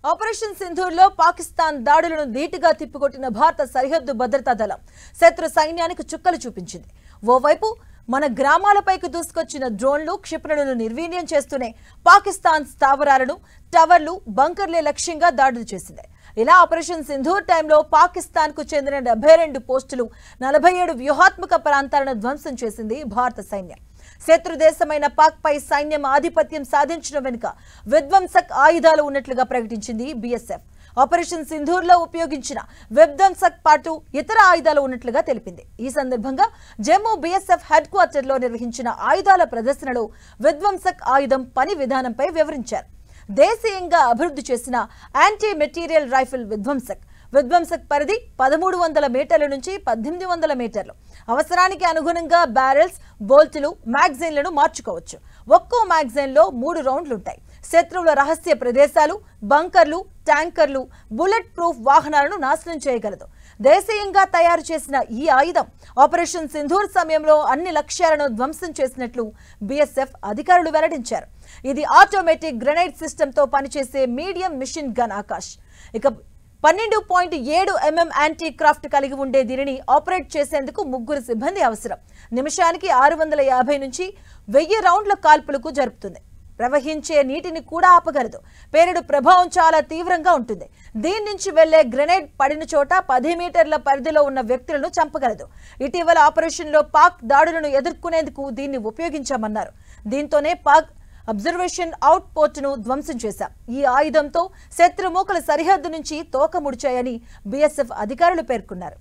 Operation సింధూర్లో Pakistan దాడులను ధీటుగా తిప్పికొట్టిన భారత సరిహద్దు భద్రతా దళం శత్రు సైన్యానికి చుక్కలు చూపించింది. ఓవైపు మన గ్రామాలపైకి దూసుకొచ్చిన డ్రోన్లు క్షిపణులను నిర్వీర్యం చేస్తూనే పాకిస్తాన్ స్థావరాలను, టవర్లు, బంకర్లే లక్ష్యంగా దాడులు చేసింది. ఇలా ఆపరేషన్ సింధూర్ టైంలో పాకిస్తాన్ కు చెందిన 72 పోస్టులు, 47 వ్యూహాత్మక ప్రాంతాలను ధ్వంసం చేసింది భారత సైన్యం. శత్రు దేశమైన పాక్ పై సైన్యం ఆధిపత్యం సాధించడం వెనుక విధ్వంసక ఆయుధాలు ఉన్నట్లుగా ప్రకటించింది బీఎస్ఎఫ్. ఆపరేషన్ సింధూర్ లో ఉపయోగించిన విధ్వంసక పాటు ఇతర ఆయుధాలు ఉన్నట్లుగా తెలిపింది. ఈ సందర్భంగా జమ్మూ బీఎస్ఎఫ్ హెడ్ క్వార్టర్ లో నిర్వహించిన ఆయుధాల ప్రదర్శనలో విధ్వంసక ఆయుధం పని విధానంపై వివరించారు. దేశీయంగా అభివృద్ధి చేసిన యాంటీ మెటీరియల్ రైఫిల్ విధ్వంసక్ పరిధి 1300 మీటర్ల నుంచి 1800 మీటర్లు. అవసరానికి అనుగుణంగా బ్యారెల్స్, బోల్టులు, మ్యాగజైన్లను మార్చుకోవచ్చు. ఒక్కో మ్యాగజైన్లో 3 రౌండ్లుంటాయి. శత్రువుల రహస్య ప్రదేశాలు, బంకర్లు, ట్యాంకర్లు, బుల్లెట్ ప్రూఫ్ వాహనాలను నాశనం చేయగలదు. దేశీయంగా తయారు చేసిన ఈ ఆయుధం ఆపరేషన్ సింధూర్ సమయంలో అన్ని లక్ష్యాలను ధ్వంసం చేసినట్లు బీఎస్ఎఫ్ అధికారులు వెల్లడించారు. ఇది ఆటోమేటిక్ గ్రెనేడ్ సిస్టంతో పనిచేసే మీడియం మిషన్ గన్ ఆకాష్. ఇక 12.7 mm యాంటీ క్రాఫ్ట్ కలిగి ఉండే దీనిని ఆపరేట్ చేసేందుకు 3 సిబ్బంది అవసరం. నిమిషానికి 650 నుంచి 1000 రౌండ్ల కాల్పులకు జరుపుతుంది. ప్రవహించే నీటిని కూడా ఆపగలదు. పేలుడు ప్రభావం చాలా తీవ్రంగా ఉంటుంది. దీని నుంచి వెళ్లే గ్రెనేడ్ పడిన చోట 10 మీటర్ల పరిధిలో ఉన్న వ్యక్తులను చంపగలదు. ఇటీవల ఆపరేషన్లో పాక్ దాడులను ఎదుర్కొనేందుకు దీన్ని ఉపయోగించామన్నారు. దీంతోనే పాక్ అబ్జర్వేషన్ అవుట్ పోర్ట్ ను ధ్వంసం చేశాం. ఈ ఆయుధంతో శత్రుమూకలు సరిహద్దు నుంచి తోక ముడిచాయని బీఎస్ఎఫ్ అధికారులు పేర్కొన్నారు.